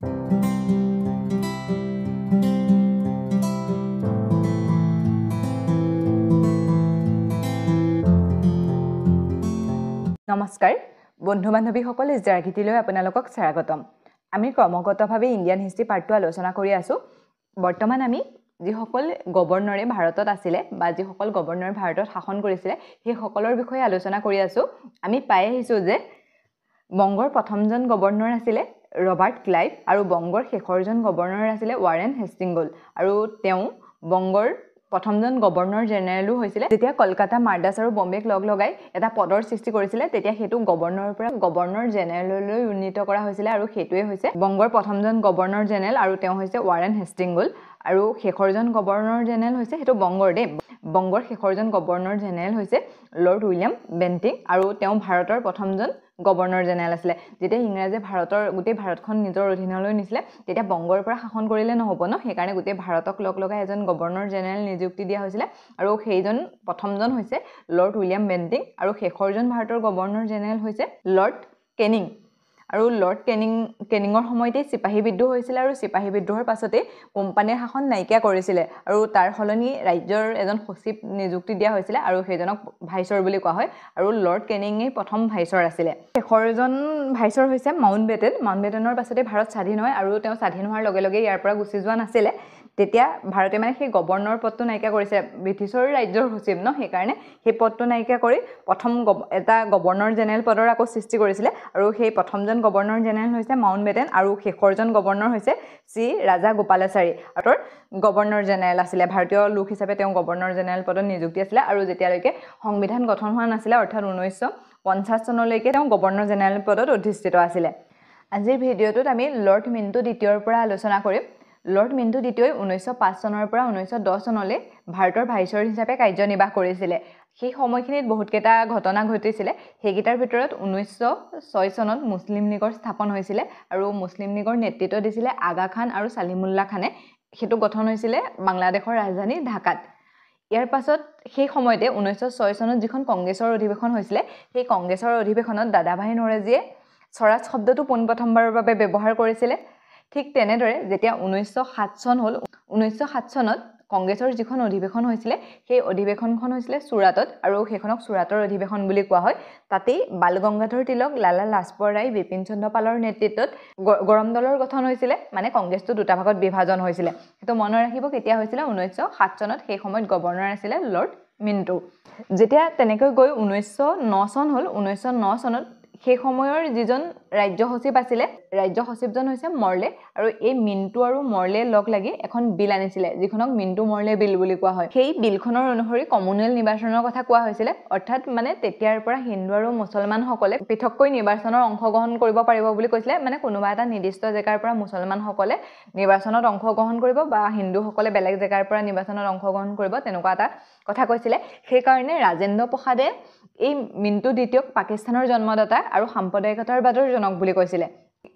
নমস্কাৰ বন্ধু বান্ধৱীসকল ইজৰাগীতিলৈ আপোনালোকক স্বাগতম আমি ক্ৰমাগতভাৱে ইণ্ডিয়ান হিষ্ট্ৰী পাৰ্টটো আলোচনা কৰি আছো বৰ্তমান আমি যিসকল গভৰ্ণৰে ভাৰতত আছিল বা যিসকল গভৰ্ণৰে ভাৰতত শাসন কৰিছিল সেই সকলৰ বিষয়ে আলোচনা কৰি আছো আমি পাই আহিছো যে বংগৰ প্ৰথমজন গভৰ্ণৰ আছিল ৰবাৰ্ট ক্লাইভ আৰু বংগৰ শেষৰজন গভৰ্ণৰ আছিল ৱাৰেন হেষ্টিংছ আৰু তেওঁ বংগৰ প্ৰথমজন গভৰ্ণৰ জেনেৰেলো হৈছিল যেতিয়া কলকাতা মাদ্ৰাজ আৰু বম্বেক লগ লগাই এটা পদৰ সৃষ্টি কৰিছিল তেতিয়া হেতু গভৰ্ণৰৰ পৰা গভৰ্ণৰ জেনেৰেললৈ উন্নীত কৰা হৈছিল আৰু হেতুৱে হৈছে বংগৰ প্ৰথমজন গভৰ্ণৰ জেনেৰেল আৰু তেওঁ হৈছে ৱাৰেন হেষ্টিংছ আৰু শেষৰজন গভৰ্ণৰ জেনেৰেল হৈছে হেতু বংগৰ শেষৰজন গভৰ্ণৰ জেনেৰেল হৈছে লৰ্ড উইলিয়াম বেন্টিং আৰু তেওঁ ভাৰতৰ প্ৰথমজন গভৰ্ণৰ জেনেৰেল আছিল যেতিয়া ইংৰাজে ভাৰতৰ গোটেই ভাৰতখন নিজৰ অধীনলৈ নিছিল তেতিয়া বংগৰ পৰা শাসন কৰিলে নহব ন সেইকাৰণে গোটেই ভাৰতক লগ লগাই এজন গভৰ্ণৰ জেনেৰেল নিযুক্তি দিয়া হৈছিল আৰু সেইজন প্ৰথমজন হৈছে লৰ্ড উইলিয়াম বেন্টিং আৰু শেষৰজন ভাৰতৰ গভৰ্ণৰ জেনেৰেল হৈছে লৰ্ড কেনিং আৰু লৰ্ড কেনিঙৰ সময়তে সিপাহী বিদ্ৰোহ হৈছিল আৰু সিপাহী বিদ্ৰোহৰ পাছতে কোম্পানীৰ শাসন নাইকিয়া কৰিছিল আৰু তাৰ হলনি ৰাজ্যৰ এজন সচিব নিযুক্তি দিয়া হৈছিল আৰু সেইজনক ভাইসৰ বুলি কোৱা হয় আৰু লৰ্ড কেনিঙে প্ৰথম ভাইসৰ আছিল শেষৰজন ভাইসৰ হৈছে মাউণ্টবেটেনৰ পাছতে ভাৰত স্বাধীন হয় আৰু তেওঁ স্বাধীন হোৱাৰ লগে লগে ইয়াৰ পৰা গুচি যোৱা নাছিল তেতিয়া ভাৰতে মানে সেই গভৰ্ণৰ পদটো নাইকিয়া কৰিছে ব্ৰিটিছৰ ৰাজ্যৰ সচিব ন সেইকাৰণে সেই পদটো নাইকিয়া কৰি প্ৰথম এটা গভৰ্ণৰ জেনেৰেল পদৰ আকৌ সৃষ্টি কৰিছিল আৰু সেই প্ৰথমজন গভৰ্ণৰ জেনেৰেল হৈছে মাউণ্টবেটেন আৰু শেষৰজন গভৰ্ণৰ হৈছে শ্ৰী ৰাজা গোপালাচাৰী আৰু গভৰ্ণৰ জেনেৰেল আছিল ভাৰতীয় লোক হিচাপে তেওঁ গভৰ্ণৰ জেনেৰেল পদত নিযুক্তি আছিল আৰু যেতিয়ালৈকে সংবিধান গঠন হোৱা নাছিল অৰ্থাৎ 1950 চনলৈকে তেওঁ গভৰ্ণৰ জেনেৰেল পদত অধিষ্ঠিত আছিল আজিৰ ভিডিঅ'টোত আমি লৰ্ড মিণ্টো দ্বিতীয়ৰ পৰা আলোচনা কৰিম লৰ্ড মিণ্টো দ্বিতীয়ই 1905 চনৰ পৰা 1910 চনলৈ ভাৰতৰ ভাইসৰ হিচাপে কাৰ্যনিৰ্বাহ কৰিছিল সেই সময়খিনিত বহুতকেইটা ঘটনা ঘটিছিল সেইকেইটাৰ ভিতৰত 1906 চনত মুছলিম লীগৰ স্থাপন হৈছিল আৰু মুছলিম লীগৰ নেতৃত্ব দিছিল আগা খান আৰু সালিমুল্লাহ খানে হেতু গঠন হৈছিল বাংলাদেশৰ ৰাজধানী ঢাকাত ইয়াৰ পাছত সেই সময়তে 1906 চনত যিখন কংগ্ৰেছৰ অধিৱেশন হৈছিল সেই কংগ্ৰেছৰ অধিৱেশনত দাদাভাই নৰজীয়ে স্বৰাজ শব্দটো পোনপ্ৰথমবাৰৰ বাবে ব্যৱহাৰ কৰিছিল ঠিক তেনেদৰে যেতিয়া 1907 চন হল 1907 চনত কংগ্ৰেছৰ যিখন অধিৱেশন হৈছিল সেই অধিৱেশনখন হৈছিল সুৰাটত আৰু সেইখনক সুৰাটৰ অধিৱেশন বুলি কোৱা হয় তাতেই বাল গংগাধৰ তিলক লালা লাজপত ৰায় বিপিন চন্দ্ৰ পালৰ নেতৃত্বত গৰম দলৰ গঠন হৈছিল মানে কংগ্ৰেছটো দুটা ভাগত বিভাজন হৈছিল হেতু মনত ৰাখিব কেতিয়া হৈছিল 1907 চনত সেই সময়ত গভৰ্ণৰ আছিল লৰ্ড মিণ্টো যেতিয়া তেনেকৈ গৈ 1909 চন হল 1909 চনত সেই সময়ৰ যিজন ৰাজ্য সচিব আছিল ৰাজ্য সচিবজন হৈছে মৰলে আৰু এই মিণ্টো আৰু মৰলে লগ লাগি এখন বিল আনিছিল যিখনক মিণ্টো মৰলে বিল বুলি কোৱা হয় সেই বিলখনৰ অনুসৰি কমিউনেল নিৰ্বাচনৰ কথা কোৱা হৈছিল অৰ্থাৎ মানে তেতিয়াৰ পৰা হিন্দু আৰু মুছলমান সকলে পৃথককৈ নিৰ্বাচনৰ অংশগ্ৰহণ কৰিব পাৰিব বুলি কৈছিল মানে কোনোবা এটা নিৰ্দিষ্ট জেগাৰ পৰা মুছলমান সকলে নিৰ্বাচনত অংশগ্ৰহণ কৰিব বা হিন্দু সকলে বেলেগ জেগাৰ পৰা নিৰ্বাচনত অংশগ্ৰহণ কৰিব তেনেকুৱা এটা কথা কৈছিল সেই কাৰণে ৰাজেন্দ্ৰ প্ৰসাদে এই মিণ্টো দ্বিতীয়ক পাকিস্তানৰ জন্মদাতা আৰু সাম্প্ৰদায়িকতাবাদৰ জনক বুলি কৈছিল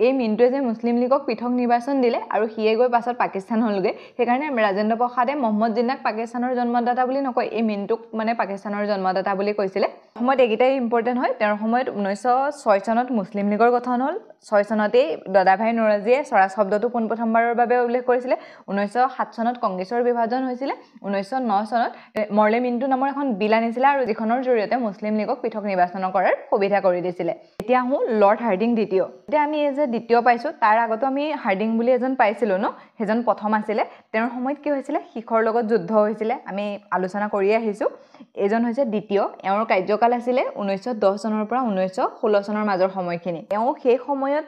এই মিণ্টোৱে যে মুছলিম লীগক পৃথক নিৰ্বাচন দিলে আৰু হিয়ে গৈ পাছত পাকিস্তান হলগে সেইকাৰণে ৰাজেন্দ্ৰ প্ৰসাদে মহম্মদ জিন্নাক পাকিস্তানৰ জন্মদাতা বুলি নকয় এই মিণ্টোক মানে পাকিস্তানৰ জন্মদাতা বুলি কৈছিল সময়ত একেটাই ইম্পৰ্টেন্ট হয় তেওঁৰ সময়ত 1906 চনত মুছলিম লীগৰ গঠন হল 6 চনতেই দাদাভাই নৰজীয়ে স্বৰাজ শব্দটো পোনপ্ৰথমবাৰৰ বাবে উল্লেখ কৰিছিল 1907 চনত কংগ্ৰেছৰ বিভাজন হৈছিল 1909 চনত মৰলে মিণ্টো নামৰ এখন বিল আনিছিল আৰু যিখনৰ জৰিয়তে মুছলিম লীগক পৃথক নিৰ্বাচন কৰাৰ সুবিধা কৰি দিছিল এতিয়া আহো লৰ্ড হাৰ্ডিং দ্বিতীয় এতিয়া আমি এই যে দ্বিতীয় পাইছো তাৰ আগতো আমি হাৰ্ডিং বুলি এজন পাইছিলো ন সেইজন প্ৰথম আছিল তেওঁৰ সময়ত কি হৈছিল শিখৰ লগত যুদ্ধ হৈছিল আমি আলোচনা কৰি আহিছো এজন হৈছে দ্বিতীয় এওঁৰ কাৰ্যকাল আছিল 1910 চনৰ পৰা 1916 চনৰ মাজৰ সময়খিনি এওঁ সেই সময়ত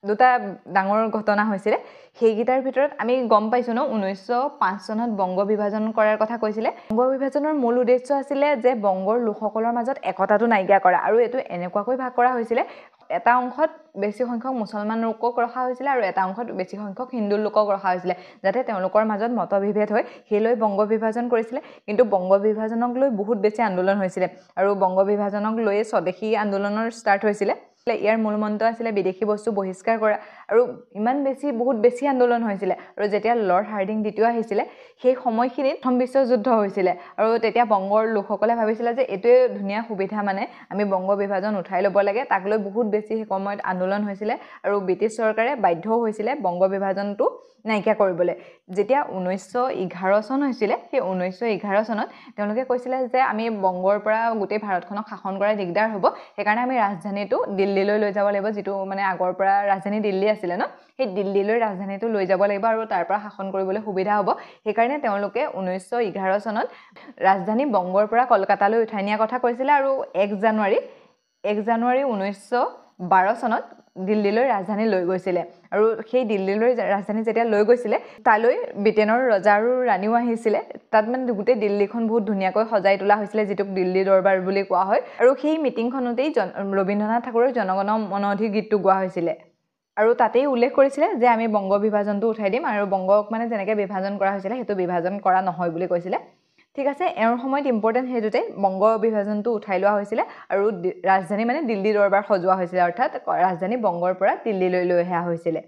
দুটা ডাঙৰ ঘটনা হৈছিল সেইগিটাৰ ভিতৰত আমি গম পাইছো ন 1905 চনত বংগ বিভাজন কৰাৰ কথা কৈছিল বংগ বিভাজনৰ মূল উদ্দেশ্য আছিল যে বংগৰ লোকসকলৰ মাজত একতাটো নাইকিয়া কৰা আৰু এটো এনেকুৱাকৈ ভাগ কৰা হৈছিল এটা অংশত বেছি সংখ্যক মুছলমান লোকক ৰখা হৈছিল আৰু এটা অংশত বেছি সংখ্যক হিন্দু লোকক ৰখা হৈছিল যাতে তেওঁলোকৰ মাজত মতবিভেদ হয় হেলৈ বংগ বিভাজন কৰিছিল কিন্তু বংগ বিভাজনক লৈ বহুত বেছি আন্দোলন হৈছিল আৰু বংগ বিভাজনক লৈ স্বদেশী আন্দোলনৰ ষ্টাৰ্ট হৈছিল ইয়াৰ মূল মন্ত্ৰ আছিলে বিদেশী বস্তু বহিষ্কাৰ কৰা আৰু ইমান বেছি বহুত বেছি আন্দোলন হৈছিলে আৰু যেতিয়া লৰ্ড হাৰ্ডিং দ্বিতীয় আহিছিলে সেই সময়খিনিত প্ৰথম বিশ্বযুদ্ধ হৈছিলে আৰু তেতিয়া বংগৰ লোকসকলে ভাবিছিলে যে এইটোৱে ধুনীয়া সুবিধা মানে আমি বংগ বিভাজন উঠাই ল'ব লাগে তাক লৈ বহুত বেছি সেই সময়ত আন্দোলন হৈছিলে আৰু ব্ৰিটিছ চৰকাৰে বাধ্য হৈছিলে বংগ বিভাজনটো নাইকিয়া কৰিবলৈ যেতিয়া 1911 চন হৈছিলে সেই 1911 চনত তেওঁলোকে কৈছিলে যে আমি বংগৰ পৰা গোটেই ভাৰতখনক শাসন কৰা দিগদাৰ হ'ব সেইকাৰণে আমি ৰাজধানীটো দিল্লীলৈ লৈ যাব লাগিব যিটো মানে আগৰ পৰা ৰাজধানী দিল্লী আছিলে ন সেই দিল্লীলৈ ৰাজধানীটো লৈ যাব লাগিব আৰু তাৰ পৰা শাসন কৰিবলৈ সুবিধা হ'ব সেইকাৰণে তেওঁলোকে 1911 চনত ৰাজধানী বংগৰ পৰা কলকাতালৈ উঠাই নিয়া কথা কৈছিলে আৰু 1 জানুৱাৰী 1912 চনত দিল্লীলৈ ৰাজধানী লৈ গৈছিলে আৰু সেই দিল্লীলৈ ৰাজধানী যেতিয়া লৈ গৈছিলে তালৈ ব্ৰিটেনৰ ৰজা আৰু ৰাণীও আহিছিলে তাত মানে গোটেই দিল্লীখন বহুত ধুনীয়াকৈ সজাই তোলা হৈছিলে যিটোক দিল্লী দৰবাৰ বুলি কোৱা হয় আৰু সেই মিটিংখনতেই ৰবীন্দ্ৰনাথ ঠাকুৰৰ জনগণ মন অধি গীতটো গোৱা হৈছিলে আৰু তাতেই উল্লেখ কৰিছিলে যে আমি বংগ বিভাজনটো উঠাই দিম আৰু বংগক মানে যেনেকৈ বিভাজন কৰা হৈছিলে সেইটো বিভাজন কৰা নহয় বুলি কৈছিলে ঠিক আছে এওঁৰ সময়ত ইম্পৰ্টেণ্ট সেইটোতে বংগ বিভাজনটো উঠাই লোৱা হৈছিলে আৰু ৰাজধানী মানে দিল্লী দৰবাৰ সজোৱা হৈছিলে অৰ্থাৎ ৰাজধানী বংগৰ পৰা দিল্লীলৈ লৈ অহা হৈছিলে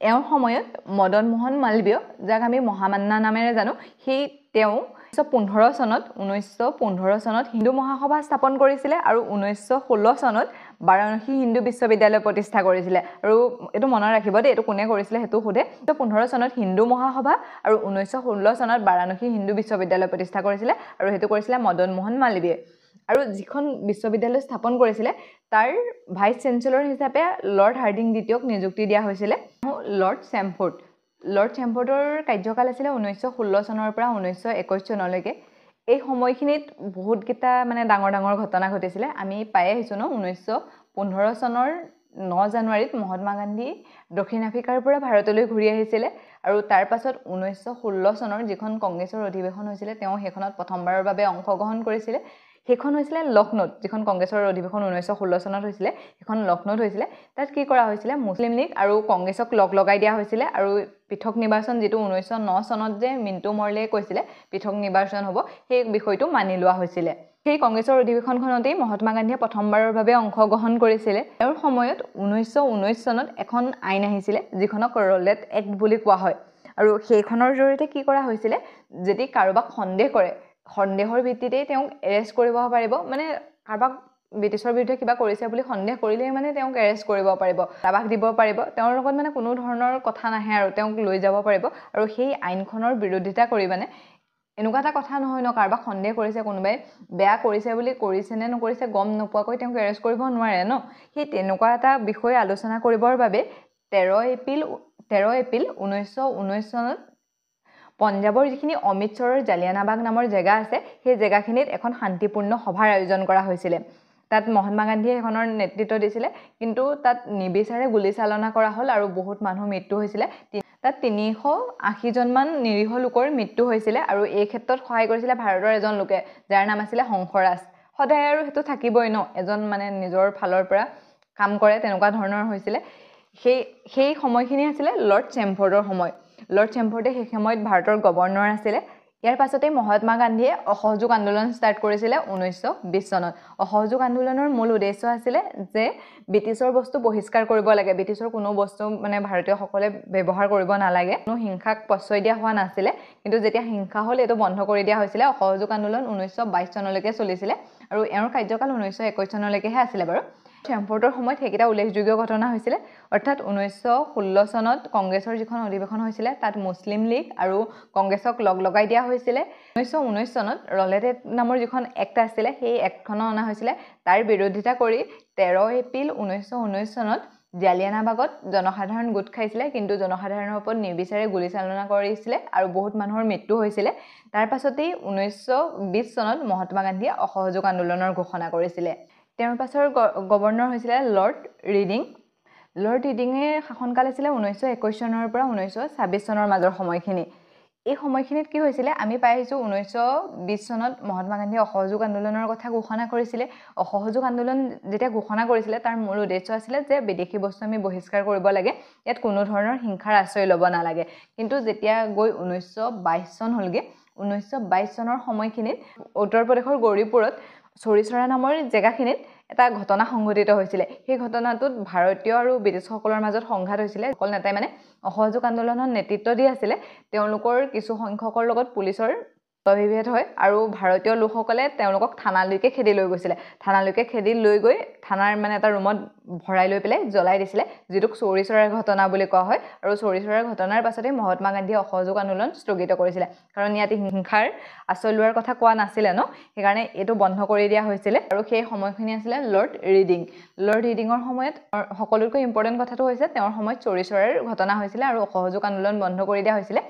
এওঁৰ সময়ত মদন মোহন মালবীয় যাক আমি মহামান্না নামেৰে জানো সেই তেওঁ 1915 চনত হিন্দু মহাসভা স্থাপন কৰিছিলে আৰু 1916 চনত বাৰাণসী হিন্দু বিশ্ববিদ্যালয় প্ৰতিষ্ঠা কৰিছিলে আৰু এইটো মনত ৰাখিব দেই এইটো কোনে কৰিছিলে সেইটো সোধে 1915 চনত হিন্দু মহাসভা আৰু 1916 চনত বাৰাণসী হিন্দু বিশ্ববিদ্যালয় প্ৰতিষ্ঠা কৰিছিলে আৰু সেইটো কৰিছিলে মদন মোহন মালবীয়ে আৰু যিখন বিশ্ববিদ্যালয় স্থাপন কৰিছিলে তাৰ ভাইচ চেঞ্চেলৰ হিচাপে লৰ্ড হাৰ্ডিং দ্বিতীয়ক নিযুক্তি দিয়া হৈছিলে লৰ্ড চেমফৰ্ডৰ কাৰ্যকাল আছিলে 1916 চনৰ পৰা 1921 চনলৈকে এই সময়খিনিত বহুতকেইটা মানে ডাঙৰ ডাঙৰ ঘটনা ঘটিছিলে আমি পাই আহিছোঁ ন 1915 চনৰ 9 জানুৱাৰীত মহাত্মা গান্ধী দক্ষিণ আফ্ৰিকাৰ পৰা ভাৰতলৈ ঘূৰি আহিছিলে আৰু তাৰ পাছত 1916 চনৰ যিখন কংগ্ৰেছৰ অধিৱেশন হৈছিলে তেওঁ সেইখনত প্ৰথমবাৰৰ বাবে অংশগ্ৰহণ কৰিছিলে সেইখন হৈছিলে লক্ষ্ণৌত যিখন কংগ্ৰেছৰ অধিৱেশন 1916 চনত হৈছিলে সেইখন লক্ষ্ণৌত হৈছিলে তাত কি কৰা হৈছিলে মুছলিম লীগ আৰু কংগ্ৰেছক লগাই দিয়া হৈছিলে আৰু পৃথক নিৰ্বাচন যিটো 1909 চনত যে মিণ্টু মৰ্লেয়ে কৈছিলে পৃথক নিৰ্বাচন হ'ব সেই বিষয়টো মানি লোৱা হৈছিলে সেই কংগ্ৰেছৰ অধিৱেশনখনতেই মহাত্মা গান্ধীয়ে প্ৰথমবাৰৰ বাবে অংশগ্ৰহণ কৰিছিলে তেওঁৰ সময়ত 1919 চনত এখন আইন আহিছিলে যিখনক ৰলেট এক্ট বুলি কোৱা হয় আৰু সেইখনৰ জৰিয়তে কি কৰা হৈছিলে যদি কাৰোবাক সন্দেহৰ ভিত্তিতেই তেওঁক এৰেষ্ট কৰিব পাৰিব মানে কাৰোবাক ব্ৰিটিছৰ বিৰুদ্ধে কিবা কৰিছে বুলি সন্দেহ কৰিলেই মানে তেওঁক এৰেষ্ট কৰিব পাৰিব তাবাক দিব পাৰিব তেওঁৰ লগত মানে কোনো ধৰণৰ কথা নাহে আৰু তেওঁক লৈ যাব পাৰিব আৰু সেই আইনখনৰ বিৰোধিতা কৰি মানে এনেকুৱা এটা কথা নহয় ন কাৰোবাক সন্দেহ কৰিছে কোনোবাই বেয়া কৰিছে বুলি কৰিছে নে নকৰিছে গম নোপোৱাকৈ তেওঁক এৰেষ্ট কৰিব নোৱাৰে ন সেই তেনেকুৱা এটা বিষয় আলোচনা কৰিবৰ বাবে 13 এপ্ৰিল 1919 চনত পঞ্জাবৰ যিখিনি অমৃতসৰৰ জালিয়ানাবাগ নামৰ জেগা আছে সেই জেগাখিনিত এখন শান্তিপূৰ্ণ সভাৰ আয়োজন কৰা হৈছিলে তাত মহাত্মা গান্ধীয়ে এখনৰ নেতৃত্ব দিছিলে কিন্তু তাত নিবিচাৰে গুলীচালনা কৰা হ'ল আৰু বহুত মানুহ মৃত্যু হৈছিলে তাত 380 জনমান নিৰীহ লোকৰ মৃত্যু হৈছিলে আৰু এই ক্ষেত্ৰত সহায় কৰিছিলে ভাৰতৰ এজন লোকে যাৰ নাম আছিলে হংসৰাজ সদায় আৰু সেইটো থাকিবই ন এজন মানে নিজৰ ফালৰ পৰা কাম কৰে তেনেকুৱা ধৰণৰ হৈছিলে সেই সময়খিনি আছিলে লৰ্ড চেমফৰ্ডৰ সময় লৰ্ড চেমফৰ্ডে সেই সময়ত ভাৰতৰ গভৰ্ণৰ আছিলে ইয়াৰ পাছতে মহাত্মা গান্ধীয়ে অসহযোগ আন্দোলন ষ্টাৰ্ট কৰিছিলে 1920 চনত অসহযোগ আন্দোলনৰ মূল উদ্দেশ্য আছিলে যে ব্ৰিটিছৰ বস্তু বহিষ্কাৰ কৰিব লাগে ব্ৰিটিছৰ কোনো বস্তু মানে ভাৰতীয়সকলে ব্যৱহাৰ কৰিব নালাগে কোনো হিংসাক প্ৰশ্ৰয় দিয়া হোৱা নাছিলে কিন্তু যেতিয়া হিংসা হ'ল এইটো বন্ধ কৰি দিয়া হৈছিলে অসহযোগ আন্দোলন 1922 চনলৈকে চলিছিলে আৰু এওঁৰ কাৰ্যকাল 1921 চনলৈকেহে আছিলে বাৰু চেমফৰ্ডৰ সময়ত সেইকেইটা উল্লেখযোগ্য ঘটনা হৈছিলে অৰ্থাৎ 1916 চনত কংগ্ৰেছৰ যিখন অধিৱেশন হৈছিলে তাত মুছলিম লীগ আৰু কংগ্ৰেছক লগাই দিয়া হৈছিলে 1919 চনত ৰলেট এক্ট নামৰ যিখন এক্ট আছিলে সেই এক্টখন অনা হৈছিলে তাৰ বিৰোধিতা কৰি 13 এপ্ৰিল 1919 চনত জালিয়ানাবাগত জনসাধাৰণ গোট খাইছিলে কিন্তু জনসাধাৰণৰ ওপৰত নিৰ্বিচাৰে গুলীচালনা কৰিছিলে আৰু বহুত মানুহৰ মৃত্যু হৈছিলে তাৰ পাছতেই 1920 চনত মহাত্মা গান্ধীয়ে অসহযোগ আন্দোলনৰ ঘোষণা কৰিছিলে তেওঁৰ পাছৰ গভৰ্ণৰ হৈছিলে লৰ্ড ৰিডিঙে শাসনকাল আছিলে 1921 চনৰ পৰা 1926 চনৰ মাজৰ সময়খিনি এই সময়খিনিত কি হৈছিলে আমি পাই আহিছোঁ 1920 চনত মহাত্মা গান্ধীয়ে অসহযোগ আন্দোলনৰ কথা ঘোষণা কৰিছিলে অসহযোগ আন্দোলন যেতিয়া ঘোষণা কৰিছিলে তাৰ মূল উদ্দেশ্য আছিলে যে বিদেশী বস্তু আমি বহিষ্কাৰ কৰিব লাগে ইয়াত কোনো ধৰণৰ হিংসাৰ আশ্ৰয় ল'ব নালাগে কিন্তু যেতিয়া গৈ 1922 চন হ'লগে 1922 চনৰ সময়খিনিত উত্তৰ প্ৰদেশৰ গৌৰীপুৰত চৌৰিচৰা নামৰ জেগাখিনিত এটা ঘটনা সংঘটিত হৈছিলে সেই ঘটনাটোত ভাৰতীয় আৰু ব্ৰিটিছসকলৰ মাজত সংঘাত হৈছিলে সকল নেতাই মানে অসহযোগ আন্দোলনৰ নেতৃত্ব দি আছিলে তেওঁলোকৰ কিছু সংখ্যকৰ লগত পুলিচৰ বিভেদ হয় আৰু ভাৰতীয় লোকসকলে তেওঁলোকক থানালৈকে খেদি লৈ গৈছিলে থানালৈকে খেদি লৈ গৈ থানাৰ মানে এটা ৰুমত ভৰাই লৈ পেলাই জ্বলাই দিছিলে যিটোক চৌৰিচৰাৰ ঘটনা বুলি কোৱা হয় আৰু চৌৰিচৰাৰ ঘটনাৰ পাছতে মহাত্মা গান্ধীয়ে অসহযোগ আন্দোলন স্থগিত কৰিছিলে কাৰণ ইয়াত হিংসাৰ আশ্ৰয় লোৱাৰ কথা কোৱা নাছিলে ন সেইকাৰণে এইটো বন্ধ কৰি দিয়া হৈছিলে আৰু সেই সময়খিনি আছিলে লৰ্ড ৰিডিঙৰ সময়ত সকলোতকৈ ইম্পৰ্টেণ্ট কথাটো হৈছে তেওঁৰ সময়ত চৌৰিচৰাৰ ঘটনা হৈছিলে আৰু অসহযোগ আন্দোলন বন্ধ কৰি দিয়া হৈছিলে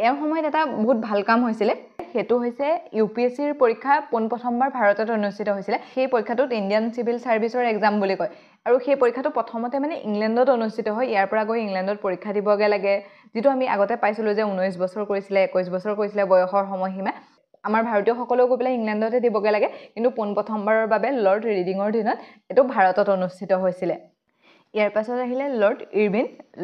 এওঁৰ সময়ত এটা বহুত ভাল কাম হৈছিলে সেইটো হৈছে UPSCৰ পৰীক্ষা পোনপ্ৰথমবাৰ ভাৰতত অনুষ্ঠিত হৈছিলে সেই পৰীক্ষাটোত ইণ্ডিয়ান চিভিল সাৰ্ভিসৰ এক্সাম বুলি কয় আৰু সেই পৰীক্ষাটো প্ৰথমতে মানে ইংলেণ্ডত অনুষ্ঠিত হয় ইয়াৰ পৰা গৈ ইংলেণ্ডত পৰীক্ষা দিবগে লাগে যেটো আমি আগতে পাইছিলো যে 19 বছৰ কৰিছিলে 21 বছৰ কৰিছিলে বয়সৰ সময়সীমা আমাৰ ভাৰতীয় সকলেও গৈ পেলাই ইংলেণ্ডতে দিবগে লাগে কিন্তু পোনপ্ৰথমবাৰৰ বাবে লৰ্ড ৰিডিঙৰ দিনত এটো ভাৰতত অনুষ্ঠিত হৈছিলে ইয়াৰ পাছত আহিলে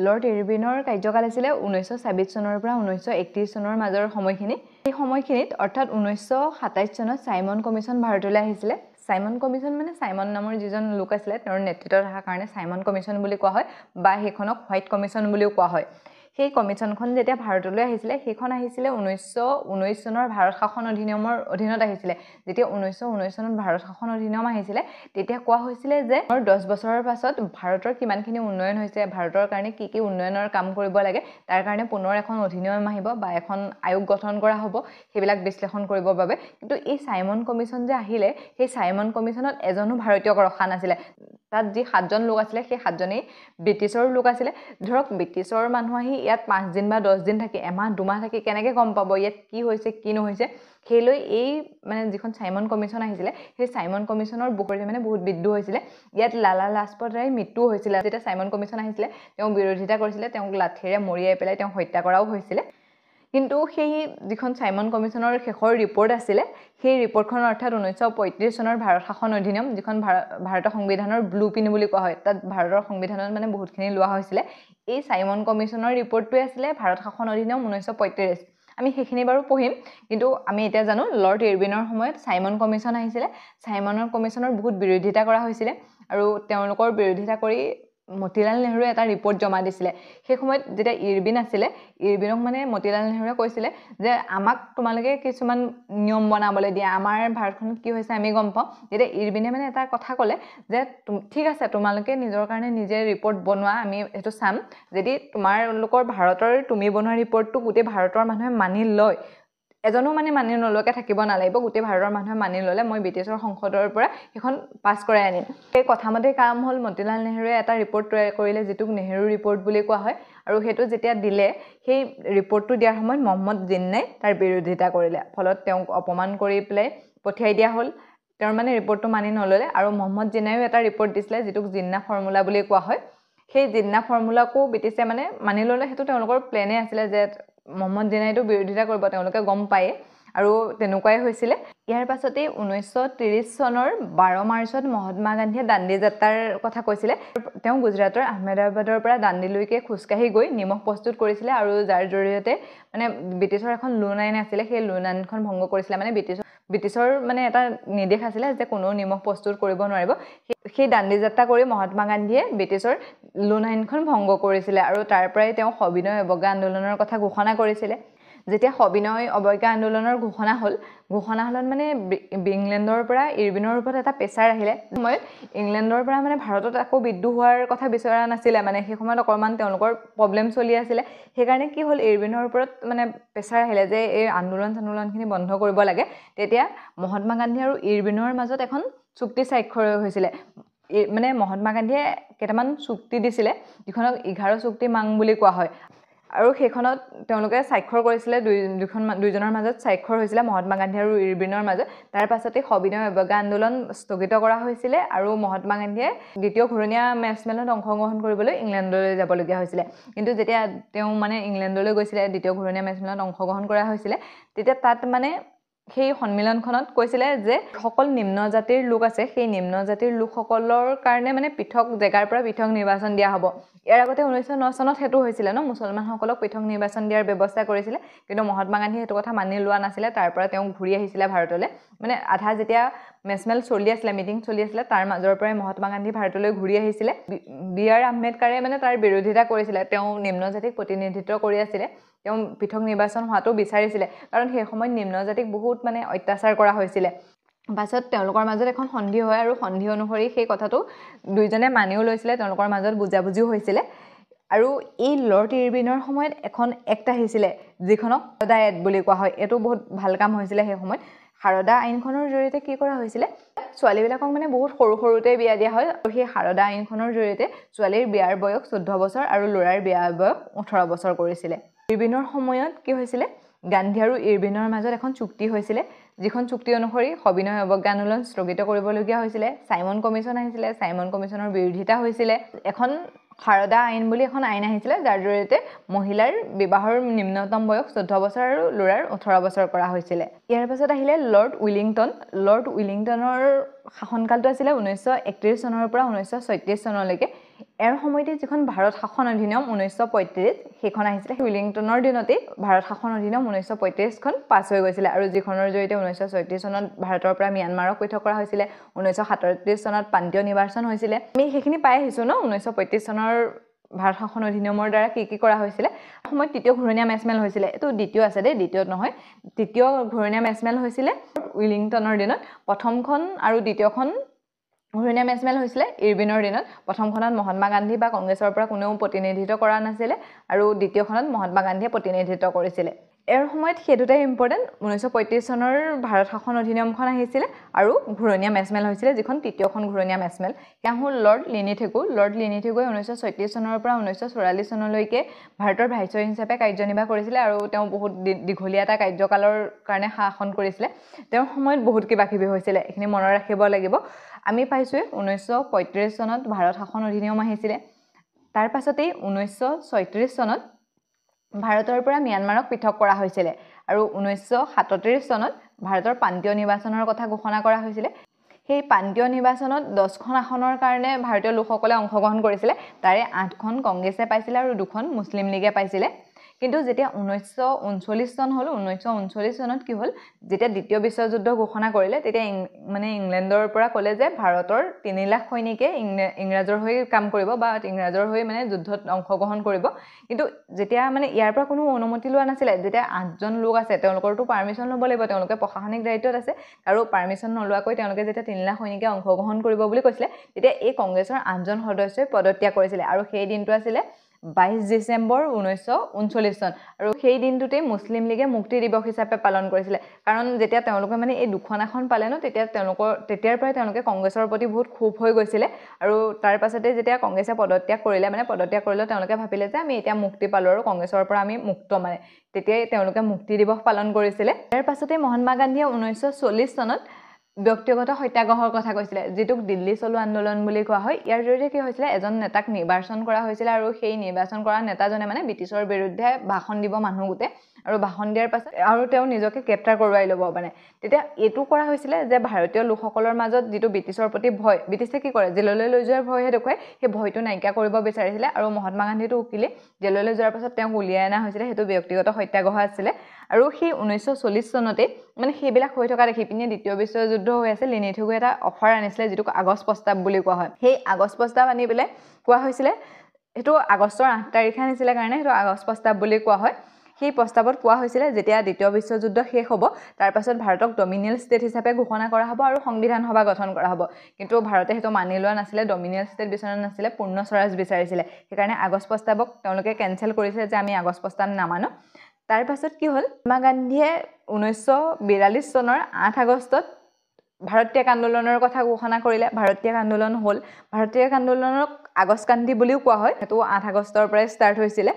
লৰ্ড ইৰবিনৰ কাৰ্যকাল আছিল 1926 চনৰ পৰা 1931 চনৰ মাজৰ সময়খিনি এই সময়খিনিত অৰ্থাৎ 1927 চনত সাইমন কমিছন ভাৰতলৈ আহিছিলে সাইমন কমিছন মানে সাইমন নামৰ যিজন লোক আছিল তেওঁৰ নেতৃত্বত থকা কাৰণে সাইমন কমিছন বুলি কোৱা হয় বা হেখনক হোৱাইট কমিছন বুলিও কোৱা হয় সেই কমিছনখন যেতিয়া ভাৰতলৈ আহিছিলে হেখন আহিছিলে 1919 চনৰ ভাৰত শাসন অধিনিয়মৰ অধীনত আহিছিলে যেতিয়া 1919 চনত ভাৰত শাসন অধিনিয়ম আহিছিলে তেতিয়া কোৱা হৈছিলে যে 10 বছৰৰ পাছত ভাৰতৰ কিমানখিনি উন্নয়ন হৈছে ভাৰতৰ কাৰণে কি উন্নয়নৰ কাম কৰিব লাগে তাৰ কাৰণে পুনৰ এখন অধিনিয়ম আহিব বা এখন আয়োগ গঠন কৰা হ'ব হেবিলাক বিশ্লেষণ কৰিবৰ বাবে কিন্তু এই সাইমন কমিছন যে আহিলে সেই সাইমন কমিছনত এজনো ভাৰতীয়ক ৰখা নাছিলে তাত যি 7জন লোক আছিল সেই 7জনেই ব্ৰিটিছৰ লোক আছিল ধৰক ব্ৰিটিছৰ মানুহ আহি ইয়াত 5 দিন বা 10 দিন থাকি এমাহ দুমাহ থাকি কেনেকৈ গম পাব ইয়াত কি হৈছে কি নহৈছে হেলৈ এই মানে যিখন সাইমন কমিছন আহিছিল সেই সাইমন কমিছনৰ বহুত বিদ্ৰোহ হৈছিল ইয়াত লালা লাজপত ৰায়ৰ মৃত্যু হৈছিল যেতিয়া সাইমন কমিছন আহিছিল তেওঁ বিৰোধিতা কৰিছিল তেওঁক লাঠিৰে মৰিয়াই পেলাই তেওঁ হত্যা কৰাও হৈছিল কিন্তু সেই যিখন সাইমন কমিছনৰ শেষৰ ৰিপৰ্ট আছিল সেই ৰিপৰ্টখন অৰ্থাৎ 1935 চনৰ ভাৰত শাসন অধিনিয়ম যিখন ভাৰতৰ সংবিধানৰ ব্লুপ্ৰিন্ট বুলি কোৱা হয় তাত ভাৰতৰ সংবিধানত মানে বহুতখিনি লোৱা হৈছিল এই সাইমন কমিছনৰ ৰিপৰ্টটোৱে আছিল ভাৰত শাসন অধিনিয়ম 1935 আমি হেখিনি বাৰু পঢ়িম কিন্তু আমি এতিয়া জানো লৰ্ড ইৰবিনৰ সময়ত সাইমন কমিছন আহিছিল সাইমনৰ কমিছনৰ বহুত বিৰোধিতা কৰা হৈছিল আৰু তেওঁলোকৰ বিৰোধিতা কৰি মতিলাল নেহৰুৱে এটা ৰিপৰ্ট জমা দিছিলে সেই সময়ত যেতিয়া ইৰবিন আছিল ইৰবিনক মানে মতিলাল নেহৰুৱে কৈছিল যে আমাক তোমালোকে কিছুমান নিয়ম বনাবলৈ দিয়া আমাৰ ভাৰতখনত কি হৈছে আমি গম পাওঁ যেতিয়া ইৰবিনে মানে এটা কথা ক'লে যে ঠিক আছে তোমালোকে নিজৰ কাৰণে নিজে ৰিপৰ্ট বনোৱা আমি এটো চাম যদি তোমালোকৰ ভাৰতৰ তুমি বনোৱা ৰিপৰ্টটো গোটেই ভাৰতৰ মানুহে মানি লয় এজনো মানে মানি নলকে থাকিব নালাগিব গোটেই ভাৰতৰ মানুহে মানি ললে মই ব্ৰিটিছৰ সংসদৰ পৰা এখন পাস কৰাই আনিম এই কথামতে কাম হল মতিলাল নেহৰুৱে এটা ৰিপৰ্ট তৈয়াৰ কৰিলে যেটোক নেহৰু ৰিপৰ্ট বুলি কোৱা হয় আৰু হেতু যেতিয়া দিলে সেই ৰিপৰ্টটো দিয়াৰ সময়ত মোহাম্মদ জিন্নাই তাৰ বিৰোধিতা কৰিলে ফলত তেওঁক অপমান কৰি প্লে পঠিয়াই দিয়া হল তেওঁৰ মানে ৰিপৰ্টটো মানি নললে আৰু মোহাম্মদ জিন্নাইও এটা ৰিপৰ্ট দিছিলে যেটোক জিন্না ফৰ্মুলা বুলি কোৱা হয় সেই জিন্না ফৰ্মুলাকো ব্ৰিটিছে মানে মানি ললে হেতু তেওঁলোকৰ প্লেনে আছিল যে মোহাম্মদ জিন্নাইটো বিৰোধিতা কৰিব তেওঁলোকে গম পায় আৰু তেনেকুৱাই হৈছিল ইয়াৰ পাছতে 1930 চনৰ 12 মাৰ্চত মহাত্মা গান্ধীয়ে দাণ্ডি যাত্ৰাৰ কথা কৈছিল তেওঁ গুজৰাটৰ আহমেদাবাদৰ পৰা দাণ্ডিলৈকে খুজকাঢ়ি গৈ নিমখ প্ৰস্তুত কৰিছিল আৰু যাৰ জৰিয়তে মানে ব্ৰিটিছৰ এখন লোন আইন আছিল সেই লোন আইনখন ভংগ কৰিছিল মানে ব্ৰিটিছৰ মানে এটা নিৰ্দেশ আছিল যে কোনো নিমখ প্ৰস্তুত কৰিব নোৱাৰিব সেই দাণ্ডি যাত্ৰা কৰি মহাত্মা গান্ধীয়ে ব্ৰিটিছৰ লোন আইনখন ভংগ কৰিছিল আৰু তাৰ পৰাই তেওঁ সবিনয় অৱজ্ঞা আন্দোলনৰ কথা ঘোষণা কৰিছিল যেতিয়া সবিনয় অৱজ্ঞা আন্দোলনৰ ঘোষণা হল মানে ইংলেণ্ডৰ পৰা ইৰবিনৰ ওপৰত এটা প্ৰেছাৰ আহিলে সময়ত ইংলেণ্ডৰ পৰা মানে ভাৰতত আকৌ বিদ্ৰোহ হোৱাৰ কথা বিচৰা নাছিল মানে সেই সময়ত অকমান তেওঁলোকৰ প্ৰবলেম চলি আছিল সেইকাৰণে কি হল ইৰবিনৰ ওপৰত মানে প্ৰেছাৰ আহিলে যে এই আন্দোলনখিনি বন্ধ কৰিব লাগে তেতিয়া মহাত্মা গান্ধী আৰু ইৰবিনৰ মাজত এখন চুক্তি স্বাক্ষৰ হৈছিল মানে মহাত্মা গান্ধীয়ে কেইটামান চুক্তি দিছিল যিখনক 11 চুক্তি মাং বুলি কোৱা হয় আৰু সেইখনত তেওঁলোকে স্বাক্ষৰ কৰিছিল দুইজনৰ মাজত স্বাক্ষৰ হৈছিল মহাত্মা গান্ধী আৰু ইৰবিনৰ মাজত তাৰ পাছতে সবিনয় অৱজ্ঞা আন্দোলন স্থগিত কৰা হৈছিল আৰু মহাত্মা গান্ধীয়ে দ্বিতীয় ঘূৰণীয়া মেচমেলত অংশগ্ৰহণ কৰিবলৈ ইংলেণ্ডলৈ যাবলগীয়া হৈছিল কিন্তু যেতিয়া তেওঁ মানে ইংলেণ্ডলৈ গৈছিল দ্বিতীয় ঘূৰণীয়া মেচমেলত অংশগ্ৰহণ কৰা হৈছিল তেতিয়া তাত মানে সেই সন্মিলনখনত কৈছিল যে সকল নিম্ন জাতিৰ লোক আছে সেই নিম্ন জাতিৰ লোকসকলৰ কাৰণে মানে পৃথক জেগাৰ পৰা পৃথক নিৰ্বাচন দিয়া হ'ব ইয়াৰ আগতে 1909 চনত হেতু হৈছিল ন মুছলমানসকলক পৃথক নিৰ্বাচন দিয়াৰ ব্যৱস্থা কৰিছিল কিন্তু মহাত্মা গান্ধী হেতু কথা মানি লোৱা নাছিল তাৰ পৰা তেওঁ ঘূৰি আহিছিল ভাৰতলৈ মানে আধা যেতিয়া মেছমেল চলি আছিলে মিটিং চলি আছিলে তাৰ মাজৰ পৰাই মহাত্মা গান্ধী ভাৰতলৈ ঘূৰি আহিছিলে বি.আৰ. আম্বেদকাৰে মানে তাৰ বিৰোধিতা কৰিছিলে তেওঁ নিম্ন জাতিক প্ৰতিনিধিত্ব কৰি আছিলে তেওঁ পৃথক নিৰ্বাচন হোৱাটো বিচাৰিছিলে কাৰণ সেই সময়ত নিম্ন জাতিক বহুত মানে অত্যাচাৰ কৰা হৈছিলে পাছত তেওঁলোকৰ মাজত এখন সন্ধি হয় আৰু সন্ধি অনুসৰি সেই কথাটো দুইজনে মানিও লৈছিলে তেওঁলোকৰ মাজত বুজাবুজিও হৈছিলে আৰু এই লৰ্ড ইৰবিনৰ সময়ত এখন এক্ট আহিছিলে যিখনক সাৰদা এক্ট বুলি কোৱা হয় এইটো বহুত ভাল কাম হৈছিলে সেই সময়ত সাৰদা আইনখনৰ জৰিয়তে কি কৰা হৈছিলে ছোৱালীবিলাকক মানে বহুত সৰুতে বিয়া দিয়া হয় আৰু সেই সাৰদা আইনখনৰ জৰিয়তে ছোৱালীৰ বিয়াৰ বয়স 14 বছৰ আৰু ল'ৰাৰ বিয়াৰ বয়স 18 বছৰ কৰিছিলে ইৰবিনৰ সময়ত কি হৈছিলে গান্ধী আৰু ইৰবিনৰ মাজত এখন চুক্তি হৈছিলে যিখন চুক্তি অনুসৰি সবিনয় অৱজ্ঞা আন্দোলন স্থগিত কৰিবলগীয়া হৈছিলে সাইমন কমিছন আহিছিলে সাইমন কমিছনৰ বিৰোধিতা হৈছিলে এখন সাৰদা আইন বুলি এখন আইন আহিছিলে যাৰ জৰিয়তে মহিলাৰ বিবাহৰ নিম্নতম বয়স 14 বছৰ আৰু ল'ৰাৰ 18 বছৰ কৰা হৈছিলে ইয়াৰ পাছত আহিলে লৰ্ড উইলিংটনৰ শাসনকালটো আছিলে 1931 চনৰ পৰা 1936 চনলৈকে এৰ সময়তে যিখন ভাৰত শাসন অধিনিয়ম 1935 সেইখন আহিছিলে উইলিংটনৰ দিনতে ভাৰত শাসন অধিনিয়ম 1935 খন পাছ হৈ গৈছিলে আৰু যিখনৰ জৰিয়তে 1936 চনত ভাৰতৰ পৰা ম্যানমাৰক পৃথক কৰা হৈছিলে 1937 চনত প্ৰান্তীয় নিৰ্বাচন হৈছিলে আমি সেইখিনি পাই আহিছো ন 1935 চনৰ ভাৰত শাসন অধিনিয়মৰ দ্বাৰা কি কৰা হৈছিলে সময়ত তৃতীয় ঘূৰণীয়া মেছমেল হৈছিলে এটো দ্বিতীয় আছে দেই দ্বিতীয়ত নহয় তৃতীয় ঘূৰণীয়া মেছমেল হৈছিলে উইলিংটনৰ দিনত প্ৰথমখন আৰু দ্বিতীয়খন ঘূৰণীয়া মেছমেল হৈছিলে ইৰবিনৰ দিনত প্ৰথমখনত মহাত্মা গান্ধী বা কংগ্ৰেছৰ পৰা কোনেও প্ৰতিনিধিত্ব কৰা নাছিলে আৰু দ্বিতীয়খনত মহাত্মা গান্ধীয়ে প্ৰতিনিধিত্ব কৰিছিলে এৰ সময়ত সেইটোটাই ইম্পৰ্টেণ্ট 1935 চনৰ ভাৰত শাসন অধিনিয়মখন আহিছিলে আৰু ঘূৰণীয়া মেছমেল হৈছিলে যিখন তৃতীয়খন ঘূৰণীয়া মেছমেল তেওঁ হ'ল লৰ্ড লিনিথেগু 1936 চনৰ পৰা 1944 চনলৈকে ভাৰতৰ ভাইচৰয় হিচাপে কাৰ্যনিৰ্বাহ কৰিছিলে আৰু তেওঁ বহুত দীঘলীয়া এটা কাৰ্যকালৰ কাৰণে শাসন কৰিছিলে তেওঁৰ সময়ত বহুত কিবাকিবি হৈছিলে এইখিনি মনত ৰাখিব লাগিব আমি পাইছোৱে 1935 চনত ভাৰত শাসন অধিনিয়ম আহিছিলে তাৰ পাছতেই 1936 চনত ভাৰতৰ পৰা ম্যানমাৰক পৃথক কৰা হৈছিলে আৰু 1937 চনত ভাৰতৰ প্ৰান্তীয় নিৰ্বাচনৰ কথা ঘোষণা কৰা হৈছিলে সেই প্ৰান্তীয় নিৰ্বাচনত 10খন আসনৰ কাৰণে ভাৰতীয় লোকসকলে অংশগ্ৰহণ কৰিছিলে তাৰে 8খন কংগ্ৰেছে পাইছিলে আৰু 2খন মুছলিম লীগে পাইছিলে কিন্তু যেতিয়া 1939 চন হল 1939 চনত কি হল যেতিয়া দ্বিতীয় বিশ্বযুদ্ধ ঘোষণা কৰিলে তেতিয়া মানে ইংলেণ্ডৰ পৰা ক'লে যে ভাৰতৰ 3 লাখ সৈনিকে ইংৰাজৰ হৈ কাম কৰিব বা ইংৰাজৰ হৈ মানে যুদ্ধত অংশগ্ৰহণ কৰিব কিন্তু যেতিয়া মানে ইয়াৰ পৰা কোনো অনুমতি লোৱা নাছিলে যেতিয়া 8জন লোক আছে তেওঁলোকৰটো পাৰমিশন ল'ব লাগিব তেওঁলোকে প্ৰশাসনিক দায়িত্বত আছে আৰু পাৰমিশন নলোৱাকৈ তেওঁলোকে যেতিয়া 3 লাখ সৈনিকে অংশগ্ৰহণ কৰিব বুলি কৈছিলে তেতিয়া এই কংগ্ৰেছৰ 8জন সদস্যই পদত্যাগ কৰিছিলে আৰু সেই দিনটো আছিলে 22 ডিসেম্বৰ 1939 চন আৰু সেই দিনটোতে মুছলিম লীগে মুক্তি দিৱস হিচাপে পালন কৰিছিলে কাৰণ যেতিয়া তেওঁলোকে মানে এই দুখন এখন পালে ন তেতিয়াৰ পৰাই তেওঁলোকে কংগ্ৰেছৰ প্ৰতি বহুত ক্ষোভ হৈ গৈছিলে আৰু তাৰ পাছতে যেতিয়া কংগ্ৰেছে পদত্যাগ কৰিলে তেওঁলোকে ভাবিলে যে আমি এতিয়া মুক্তি পালো আৰু কংগ্ৰেছৰ পৰা আমি মুক্ত মানে তেতিয়াই তেওঁলোকে মুক্তি দিৱস পালন কৰিছিলে তাৰ পাছতে মহাত্মা গান্ধীয়ে 1940 চনত ব্যক্তিগত সত্যাগ্ৰহৰ কথা কৈছিলে যেটোক দিল্লী চলো আন্দোলন বুলি কোৱা হয় ইয়াৰ জৰিয়তে কি হৈছিলে এজন নেতাক নিৰ্বাচন কৰা হৈছিল আৰু সেই নিৰ্বাচন কৰা নেতাজনে মানে ব্ৰিটিছৰ বিৰুদ্ধে ভাষণ দিব মানুহ গুতে আৰু ভাষণ দিয়াৰ পাছত আৰু তেওঁ নিজকে গ্ৰেপ্তাৰ কৰোৱাই ল'ব মানে তেতিয়া এটো কৰা হৈছিলে যে ভাৰতীয় লোকসকলৰ মাজত যেটো ব্ৰিটিছৰ প্ৰতি ভয় ব্ৰিটিছে কি কৰে জেললৈ লৈ যোৱাৰ ভয়হে দেখুৱাই সেই ভয়টো নাইকিয়া কৰিব বিচাৰিছিলে আৰু মহাত্মা গান্ধীটো উকিলে জেললৈ যোৱাৰ পাছত তেওঁ উলিয়াই অনা হৈছিলে হেতু ব্যক্তিগত সত্যাগ্ৰহ আছিলে আৰু সেই 1940 চনতে মানে সেইবিলাক হৈ থকা দেখি পিনে দ্বিতীয় বিশ্বযুদ্ধ হৈ আছে লিনিথেগু এটা অফাৰ আনিছিলে যেটো আগষ্ট প্ৰস্তাৱ বুলি কোৱা হয় সেই আগষ্ট প্ৰস্তাৱ আনি পেলে কোৱা হৈছিলে হেতু আগষ্টৰ 8 তাৰিখে আনিছিলে কাৰণে হেতু আগষ্ট প্ৰস্তাৱ বুলি কোৱা হয় সেই প্ৰস্তাৱত কোৱা হৈছিলে যেতিয়া দ্বিতীয় বিশ্বযুদ্ধ শেষ হ'ব তাৰ পাছত ভাৰতক ডমিনিয়ন ষ্টেট হিচাপে ঘোষণা কৰা হ'ব আৰু সংবিধান সভা গঠন কৰা হ'ব কিন্তু ভাৰতে হেতু মানি লোৱা নাছিলে ডমিনিয়ন ষ্টেট বিচৰা নাছিলে পূৰ্ণ স্বৰাজ বিচাৰিছিলে সেইকাৰণে আগষ্ট প্ৰস্তাৱক তেওঁলোকে কেনসেল কৰিছে যে আমি আগষ্ট প্ৰস্তাৱ নামানো তাৰ পাছত কি হ'ল মহাত্মা গান্ধীয়ে 1942 চনৰ 8 আগষ্টত ভাৰতীয় আন্দোলনৰ কথা ঘোষণা কৰিলে ভাৰতীয় আন্দোলন হ'ল ভাৰতীয় আন্দোলনক আগষ্ট ক্ৰান্তি বুলিও কোৱা হয় হেতু 8 আগষ্টৰ পৰা ষ্টাৰ্ট হৈছিলে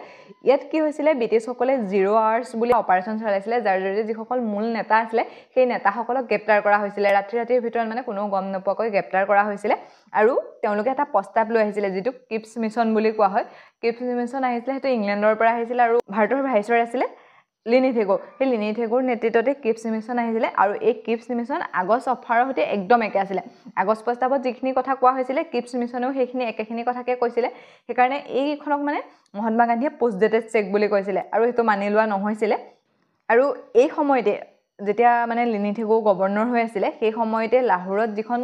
ইয়াত কি হৈছিলে ব্ৰিটিছসকলে 0 আৱাৰ্ছ বুলি অপাৰেচন চলাইছিলে যাৰ জৰিয়তে যিসকল মূল নেতা আছিলে সেই নেতাসকলক গ্ৰেপ্তাৰ কৰা হৈছিলে ৰাতিৰ ভিতৰত মানে কোনো গম নপোৱাকৈ গ্ৰেপ্তাৰ কৰা হৈছিলে আৰু তেওঁলোকে এটা প্ৰস্তাৱ লৈ আহিছিলে যেটো কিপছ মিছন বুলি কোৱা হয় কিপছ মিছন আহিছিলে হেতু ইংলেণ্ডৰ পৰা আহিছিলে আৰু ভাৰতৰ ভাইচৰয় আছিলে লিনিথেগু সেই লিনিথেগুৰ নেতৃত্বতে কিপছ মিছন আহিছিলে আৰু এই কিপছ মিছন আগষ্ট অফাৰৰ সৈতে একদম একে আছিলে আগষ্ট প্ৰস্তাৱত যিখিনি কথা কোৱা হৈছিলে কিপছ মিছনেও সেইখিনি একেখিনি কথাকে কৈছিলে সেইকাৰণে এইখনক মানে মহাত্মা গান্ধীয়ে পোষ্ট ডেটেড চেক বুলি কৈছিলে আৰু হেতু মানি লোৱা নহৈছিলে আৰু এই সময়তে যেতিয়া মানে লিনিথেগু গভৰ্ণৰ হৈ আছিলে সেই সময়তে লাহোৰত যিখন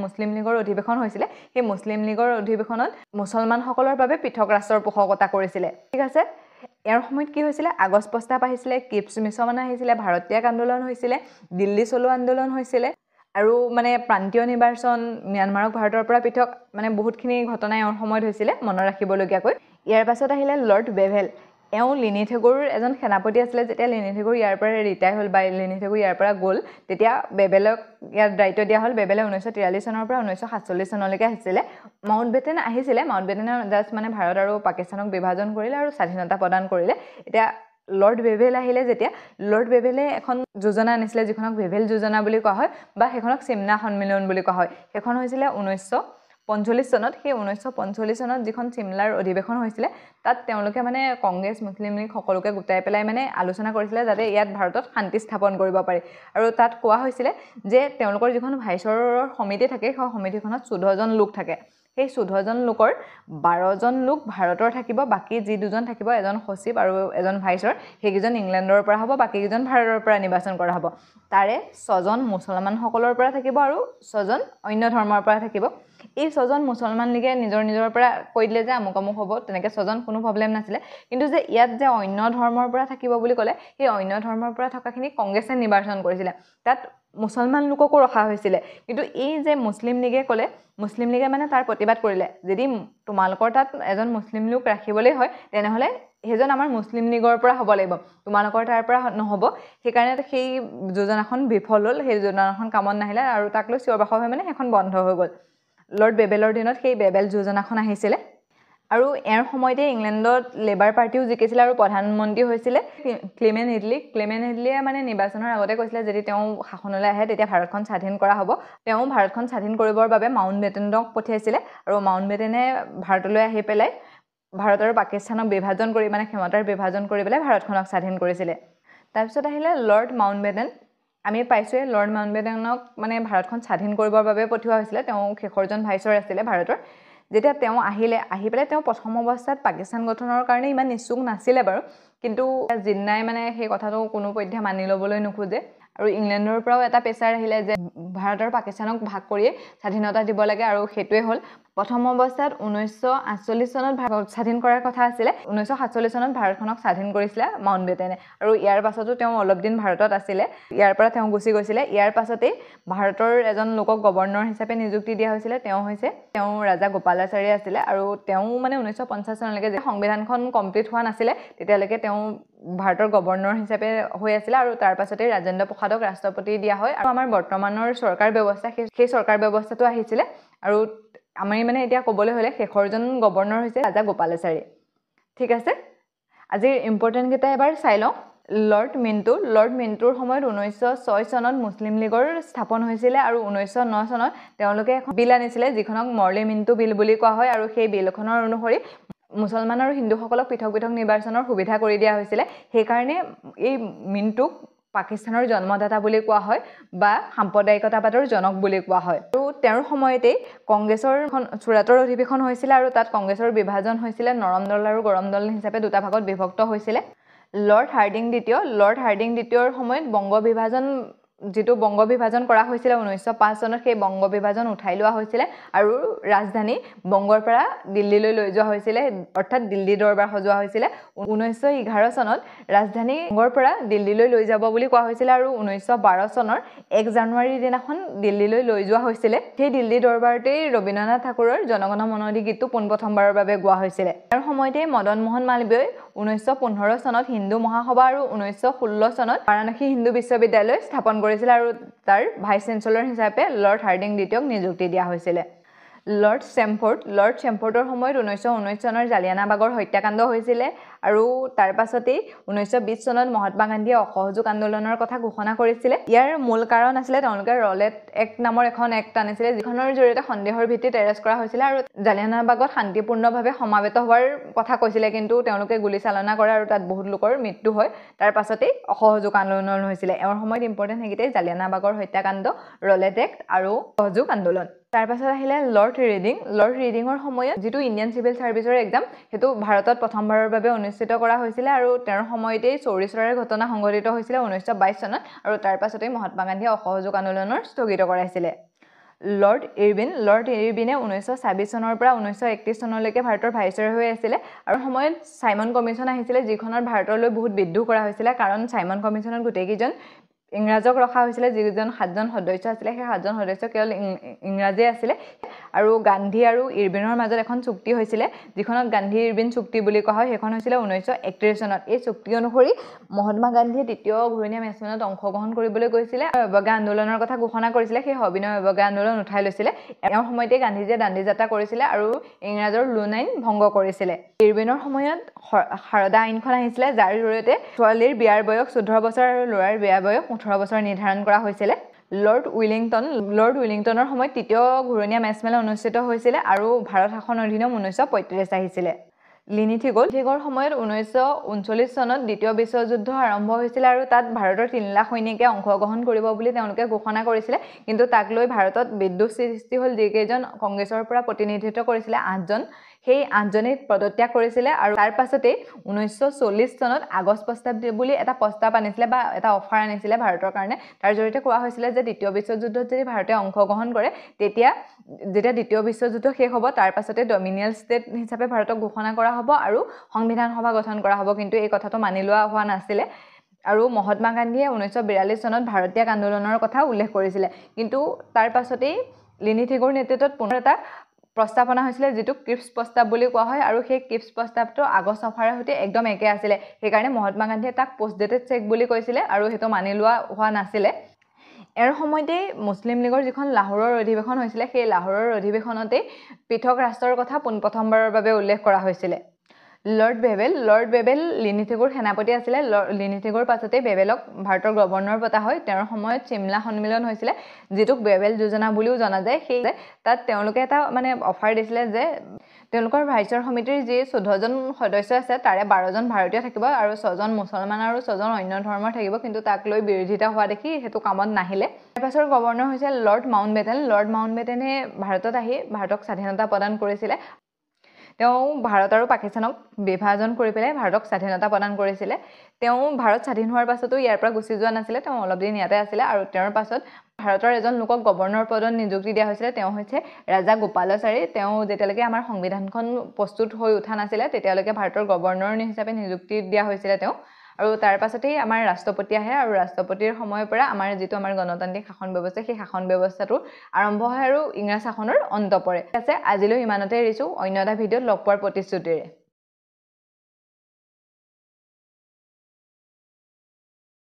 মুছলিম লীগৰ অধিৱেশন হৈছিলে সেই মুছলিম লীগৰ অধিৱেশনত মুছলমানসকলৰ বাবে পৃথক ৰাষ্ট্ৰৰ পোষকতা কৰিছিলে ঠিক আছে ইয়াৰ সময়ত কি হৈছিলে আগষ্ট প্ৰস্তাৱ আহিছিলে কিপছ মিছন আহিছিলে ভাৰত ত্যাগ আন্দোলন হৈছিলে দিল্লী চলো আন্দোলন হৈছিলে আৰু মানে প্ৰান্তীয় নিৰ্বাচন ম্যানমাৰক ভাৰতৰ পৰা পৃথক মানে বহুতখিনি ঘটনা ইয়াৰ সময়ত হৈছিলে মনত ৰাখিবলগীয়াকৈ ইয়াৰ পাছত আহিলে লৰ্ড বেভেল এওঁ লিনিথেগুৰ এজন সেনাপতি আছিলে যেতিয়া লিনিথেগুৰ ইয়াৰ পৰা ৰিটায়াৰ হ'ল বা লিনিথেগু ইয়াৰ পৰা গ'ল তেতিয়া বেবেলক ইয়াৰ দায়িত্ব দিয়া হ'ল বেবেলে 1943 চনৰ পৰা 1947 চনলৈকে আহিছিলে মাউণ্টবেটেন আহিছিলে মাউণ্টবেটেনে জাষ্ট মানে ভাৰত আৰু পাকিস্তানক বিভাজন কৰিলে আৰু স্বাধীনতা প্ৰদান কৰিলে এতিয়া লৰ্ড বেভেল আহিলে যেতিয়া লৰ্ড বেভেলে এখন যোজনা আনিছিলে যিখনক বেভেল যোজনা বুলি কোৱা হয় বা সেইখনক চিমনা সন্মিলন বুলি কোৱা হয় সেইখন হৈছিলে 1945 চনত সেই 1945 চনত যিখন চিমলাৰ অধিৱেশন হৈছিলে তাত তেওঁলোকে মানে কংগ্ৰেছ মুছলিম লীগ সকলোকে গোটাই পেলাই মানে আলোচনা কৰিছিলে যাতে ইয়াত ভাৰতত শান্তি স্থাপন কৰিব পাৰি আৰু তাত কোৱা হৈছিলে যে তেওঁলোকৰ যিখন ভাইচৰৰ সমিতি থাকে সেই সমিতিখনত 14 জন লোক থাকে সেই 14 জন লোকৰ 12 জন লোক ভাৰতৰ থাকিব বাকি যি দুজন থাকিব এজন সচিব আৰু এজন ভাইচৰ সেইকেইজন ইংলেণ্ডৰ পৰা হ'ব বাকি কেইজন ভাৰতৰ পৰা নিৰ্বাচন কৰা হ'ব তাৰে 6 জন মুছলমানসকলৰ পৰা থাকিব আৰু 6 জন অন্য ধৰ্মৰ পৰা থাকিব এই 6 জন মুছলমান লীগে নিজৰ পৰা কৈ দিলে যে আমুক হ'ব তেনেকৈ 6 জন কোনো প্ৰবলেম নাছিলে কিন্তু যে ইয়াত যে অন্য ধৰ্মৰ পৰা থাকিব বুলি ক'লে সেই অন্য ধৰ্মৰ পৰা থকাখিনি কংগ্ৰেছে নিৰ্বাচন কৰিছিলে তাত মুছলমান লোককো ৰখা হৈছিলে কিন্তু এই যে মুছলিম লীগে ক'লে মুছলিম লীগে মানে তাৰ প্ৰতিবাদ কৰিলে যদি তোমালোকৰ তাত এজন মুছলিম লোক ৰাখিবলৈ হয় তেনেহ'লে সেইজন আমাৰ মুছলিম লীগৰ পৰা হ'ব লাগিব তোমালোকৰ তাৰ পৰা নহ'ব সেইকাৰণে সেই যোজনাখন বিফল হ'ল সেই যোজনাখন কামত নাহিলে আৰু তাক লৈ চিঞৰ-বাখৰ হৈ মানে এখন বন্ধ হৈ গ'ল লৰ্ড বেবেলৰ দিনত সেই বেবেল যোজনাখন আহিছিলে আৰু ইয়াৰ সময়তে ইংলেণ্ডত লেবাৰ পাৰ্টিও জিকিছিল আৰু প্ৰধানমন্ত্ৰী হৈছিলে ক্লেমেণ্ট হেডলিয়ে মানে নিৰ্বাচনৰ আগতে কৈছিলে যদি তেওঁ শাসনলৈ আহে তেতিয়া ভাৰতখন স্বাধীন কৰা হ'ব তেওঁ ভাৰতখন স্বাধীন কৰিবৰ বাবে মাউণ্টবেটেনক পঠিয়াইছিলে আৰু মাউণ্টবেটেনে ভাৰতলৈ আহি পেলাই ভাৰত আৰু পাকিস্তানক বিভাজন কৰি মানে ক্ষমতাৰ বিভাজন কৰি পেলাই ভাৰতখনক স্বাধীন কৰিছিলে তাৰপিছত আহিলে লৰ্ড মাউণ্টবেটেন আমি পাইছোঁৱে লৰ্ড মাউণ্টবেটেনক মানে ভাৰতখন স্বাধীন কৰিবৰ বাবে পঠিওৱা হৈছিলে তেওঁ শেষৰজন ভাইচৰ আছিলে ভাৰতৰ যেতিয়া তেওঁ আহি পেলাই তেওঁ প্ৰথম অৱস্থাত পাকিস্তান গঠনৰ কাৰণে ইমান ইচ্ছুক নাছিলে বাৰু কিন্তু জিন্নাই মানে সেই কথাটো কোনো পধ্যে মানি ল'বলৈ নোখোজে আৰু ইংলেণ্ডৰ পৰাও এটা প্ৰেছাৰ আহিলে যে ভাৰত আৰু পাকিস্তানক ভাগ কৰিয়ে স্বাধীনতা দিব লাগে আৰু সেইটোৱে হ'ল প্ৰথম অৱস্থাত 1948 চনত ভাৰত স্বাধীন কৰাৰ কথা আছিলে 1947 চনত ভাৰতখনক স্বাধীন কৰিছিলে মাউণ্টবেটেনে আৰু ইয়াৰ পাছতো তেওঁ অলপ দিন ভাৰতত আছিলে ইয়াৰ পৰা তেওঁ গুচি গৈছিলে ইয়াৰ পাছতেই ভাৰতৰ এজন লোকক গভৰ্ণৰ হিচাপে নিযুক্তি দিয়া হৈছিলে তেওঁ ৰাজা গোপালাচাৰী আছিলে আৰু তেওঁ মানে 1950 চনলৈকে যে সংবিধানখন কমপ্লিট হোৱা নাছিলে তেতিয়ালৈকে তেওঁ ভাৰতৰ গভৰ্ণৰ হিচাপে হৈ আছিল আৰু তাৰ পাছতে ৰাজেন্দ্ৰ প্ৰসাদক ৰাষ্ট্ৰপতি দিয়া হয় আৰু আমাৰ বৰ্তমানৰ চৰকাৰ ব্যৱস্থা সেই চৰকাৰ ব্যৱস্থাটো আহিছিলে আৰু আমি মানে এতিয়া ক'বলৈ হ'লে শেষৰজন গভৰ্ণৰ হৈছে ৰাজা গোপালাচাৰী ঠিক আছে আজিৰ ইম্পৰ্টেণ্ট কেইটা এবাৰ চাই লওঁ লৰ্ড মিণ্টুৰ সময়ত 1906 চনত মুছলিম লীগৰ স্থাপন হৈছিলে আৰু 1909 চনত তেওঁলোকে এখন বিল আনিছিলে যিখনক মৰ্লি মিণ্টু বিল বুলি কোৱা হয় আৰু সেই বিলখনৰ অনুসৰি মুছলমান আৰু হিন্দুসকলক পৃথক নিৰ্বাচনৰ সুবিধা কৰি দিয়া হৈছিলে সেইকাৰণে এই মিণ্টুক পাকিস্তানৰ জন্মদাতা বুলি কোৱা হয় বা সাম্প্ৰদায়িকতাবাদৰ জনক বুলি কোৱা হয় আৰু তেওঁৰ সময়তে কংগ্ৰেছৰ চুৰাটৰ অধিৱেশন হৈছিল আৰু তাত কংগ্ৰেছৰ বিভাজন হৈছিল নৰম দল আৰু গৰম দল হিচাপে দুটা ভাগত বিভক্ত হৈছিল লৰ্ড হাৰ্ডিং দ্বিতীয়ৰ সময়ত যিটো বংগ বিভাজন কৰা হৈছিল 1905 চনত সেই বংগ বিভাজন উঠাই লোৱা হৈছিল আৰু ৰাজধানী বংগৰ পৰা দিল্লীলৈ লৈ যোৱা হৈছিল অৰ্থাৎ দিল্লী দৰবাৰ সজোৱা হৈছিল 1911 চনত ৰাজধানী বংগৰ পৰা দিল্লীলৈ লৈ যাব বুলি কোৱা হৈছিল আৰু 1912 চনৰ 1 জানুৱাৰীৰ দিনাখন দিল্লীলৈ লৈ যোৱা হৈছিল সেই দিল্লী দৰবাৰতেই ৰবীন্দ্ৰনাথ ঠাকুৰৰ জনগণ মন অধি গীতটো পোনপ্ৰথমবাৰৰ বাবে গোৱা হৈছিল তাৰ সময়তে মদন মোহন মালবীয় 1915 চনত হিন্দু মহাসভা আৰু 1916 চনত বাৰাণসী হিন্দু বিশ্ববিদ্যালয় স্থাপন কৰিছিল আৰু তাৰ ভাইচ চেঞ্চেলৰ হিচাপে লৰ্ড হাৰ্ডিং দ্বিতীয়ক নিযুক্তি দিয়া হৈছিল লৰ্ড চেমফৰ্ডৰ সময়ত 1919 চনৰ জালিয়ানাবাগৰ হত্যাকাণ্ড হৈছিল আৰু তাৰ পাছতেই 1920 চনত মহাত্মা গান্ধীয়ে অসহযোগ আন্দোলনৰ কথা ঘোষণা কৰিছিল ইয়াৰ মূল কাৰণ আছিল তেওঁলোকে ৰলেট এক্ট নামৰ এখন এক্ট আনিছিল যিখনৰ জৰিয়তে সন্দেহৰ ভিত্তিত এৰেষ্ট কৰা হৈছিল আৰু জালিয়ানাবাগত শান্তিপূৰ্ণভাৱে সমাবেত হোৱাৰ কথা কৈছিল কিন্তু তেওঁলোকে গুলি চালনা কৰে আৰু তাত বহুত লোকৰ মৃত্যু হয় তাৰ পাছতেই অসহযোগ আন্দোলন হৈছিল এওঁৰ সময়ত ইম্পৰ্টেণ্ট সেইকেইটাই জালিয়ানাবাগৰ হত্যাকাণ্ড ৰলেট এক্ট আৰু অসহযোগ আন্দোলন তাৰ পাছত আহিলে লৰ্ড ৰিডিঙৰ সময়ত যিটো ইণ্ডিয়ান চিভিল ছাৰ্ভিচৰ এক্সাম সেইটো ভাৰতত প্ৰথমবাৰৰ বাবে অনুষ্ঠিত কৰা হৈছিলে আৰু তেওঁৰ সময়তেই চৌৰি চৌৰাৰ ঘটনা সংঘটিত হৈছিলে 1922 চনত আৰু তাৰ পাছতেই মহাত্মা গান্ধীয়ে অসহযোগ আন্দোলনৰ স্থগিত কৰাইছিলে লৰ্ড ইৰবিনে 1926 চনৰ পৰা 1931 চনলৈকে ভাৰতৰ ভাইচৰয় হৈ আছিলে আৰু সময়ত চাইমন কমিশ্যন আহিছিলে যিখনত ভাৰতলৈ বহুত বিদ্ৰোহ কৰা হৈছিলে কাৰণ চাইমন কমিশ্যনত গোটেইকেইজন ইংৰাজক ৰখা হৈছিলে যিজন 7জন সদস্য আছিলে সেই 7জন সদস্য কেৱল ইংৰাজী আছিলে আৰু গান্ধী আৰু ইৰবিনৰ মাজত এখন চুক্তি হৈছিলে যিখনক গান্ধী ইৰবিন চুক্তি বুলি কোৱা হয় সেইখন হৈছিলে 1931 চনত এই চুক্তি অনুসৰি মহাত্মা গান্ধীয়ে দ্বিতীয় ঘূৰণীয়া মেচমেলত অংশগ্ৰহণ কৰিবলৈ গৈছিলে অৱজ্ঞা আন্দোলনৰ কথা ঘোষণা কৰিছিলে সেই সবিনয় অৱজ্ঞা আন্দোলন উঠাই লৈছিলে এওঁৰ সময়তে গান্ধীজীয়ে দাণ্ডি যাত্ৰা কৰিছিলে আৰু ইংৰাজৰ লোন আইন ভংগ কৰিছিলে ইৰবিনৰ সময়ত শাৰদা আইনখন আহিছিলে যাৰ জৰিয়তে ছোৱালীৰ বিয়াৰ বয়স 14 বছৰ আৰু ল'ৰাৰ বিয়াৰ বয়স 18 বছৰ নিৰ্ধাৰণ কৰা হৈছিলে লৰ্ড উইলিংটনৰ সময়ত তৃতীয় ঘূৰণীয়া মেচমেল অনুষ্ঠিত হৈছিলে আৰু ভাৰত শাসন অধিনিয়ম 1935 আহিছিলে লিনিথিগৰ সময়ত 1939 চনত দ্বিতীয় বিশ্বযুদ্ধ আৰম্ভ হৈছিলে আৰু তাত ভাৰতৰ 3 লাখ সৈনিকে অংশগ্ৰহণ কৰিব বুলি তেওঁলোকে ঘোষণা কৰিছিলে কিন্তু তাক লৈ ভাৰতত বিদ্ৰোহ সৃষ্টি হ'ল যিকেইজন কংগ্ৰেছৰ পৰা প্ৰতিনিধিত্ব কৰিছিলে 8জন সেই 8জনেই পদত্যাগ কৰিছিলে আৰু তাৰ পাছতেই 1940 চনত আগষ্ট প্ৰস্তাৱ বুলি এটা প্ৰস্তাৱ আনিছিলে বা এটা অফাৰ আনিছিলে ভাৰতৰ কাৰণে তাৰ জৰিয়তে কোৱা হৈছিলে যে দ্বিতীয় বিশ্বযুদ্ধত যদি ভাৰতে অংশগ্ৰহণ কৰে তেতিয়া দ্বিতীয় বিশ্বযুদ্ধ শেষ হ'ব তাৰ পাছতে ডমিনিয়ন ষ্টেট হিচাপে ভাৰতক ঘোষণা কৰা হ'ব আৰু সংবিধান সভা গঠন কৰা হ'ব কিন্তু এই কথাটো মানি লোৱা হোৱা নাছিলে আৰু মহাত্মা গান্ধীয়ে 1942 চনত ভাৰতীয় আন্দোলনৰ কথা উল্লেখ কৰিছিলে কিন্তু তাৰ পাছতেই লিনিথিগৰ নেতৃত্বত পুনৰ এটা প্ৰস্তাৱনা হৈছিলে যেটো ক্ৰিপছ প্ৰস্তাৱ বুলি কোৱা হয় আৰু সেই ক্ৰিপছ প্ৰস্তাৱটো আগষ্ট অফাৰৰ সৈতে একদম একে আছিলে সেইকাৰণে মহাত্মা গান্ধীয়ে তাক পোষ্ট ডেটেড চেক বুলি কৈছিলে আৰু হেতু মানি লোৱা হোৱা নাছিলে এৰ সময়তে মুছলিম লীগৰ যিখন লাহোৰৰ অধিৱেশন হৈছিলে সেই লাহোৰৰ অধিৱেশনতে পৃথক ৰাষ্ট্ৰৰ কথা প্ৰথমবাৰৰ বাবে উল্লেখ কৰা হৈছিলে লৰ্ড বেবেল লিনিথিগৰ সেনাপতি আছিলে লিনিথিগৰ পাছতে বেবেলক ভাৰতৰ গভৰ্ণৰ পতা হয় তেওঁৰ সময়ত চিমলা সন্মিলন হৈছিলে যেটোক বেবেল যোজনা বুলিও জনা যায় সেই তাত তেওঁলোকে এটা মানে অফাৰ দিছিলে যে তেওঁলোকৰ ভাইচৰ সমিতিৰ যি 14জন সদস্য আছে তাৰে 12জন ভাৰতীয় থাকিব আৰু 6জন মুছলমান আৰু 6জন অন্য ধৰ্মৰ থাকিব কিন্তু তাক লৈ বিৰোধিতা হোৱা দেখি হেতু কামত নাহিলে তাৰ পাছৰ গভৰ্ণৰ হৈছে লৰ্ড মাউণ্টবেটেনে ভাৰতত আহি ভাৰতক স্বাধীনতা প্ৰদান কৰিছিলে তেওঁ ভাৰত আৰু পাকিস্তানক বিভাজন কৰি পেলাই ভাৰতক স্বাধীনতা প্ৰদান কৰিছিলে তেওঁ ভাৰত স্বাধীন হোৱাৰ পাছতো ইয়াৰ পৰা গুচি যোৱা নাছিলে তেওঁ অলপ দিন ইয়াতে আছিলে আৰু তেওঁৰ পাছত ভাৰতৰ এজন লোকক গভৰ্ণৰ পদত নিযুক্তি দিয়া হৈছিলে তেওঁ হৈছে ৰাজা গোপালাচাৰী তেওঁ যেতিয়ালৈকে আমাৰ সংবিধানখন প্ৰস্তুত হৈ উঠা নাছিলে তেতিয়ালৈকে ভাৰতৰ গভৰ্ণৰ হিচাপে নিযুক্তি দিয়া হৈছিলে তেওঁ আৰু তাৰ পাছতেই আমাৰ ৰাষ্ট্ৰপতি আহে আৰু ৰাষ্ট্ৰপতিৰ সময়ৰ পৰা আমাৰ যেটো আমাৰ গণতান্ত্ৰিক শাসন ব্যৱস্থা সেই শাসন ব্যৱস্থাটো আৰম্ভ হয় আৰু ইংৰাজ শাসনৰ অন্ত পৰে আছে আজিলৈ ইমানতে এৰিছো অন্য এটা ভিডিঅত লগ পোৱাৰ প্ৰতিশ্ৰুতিৰে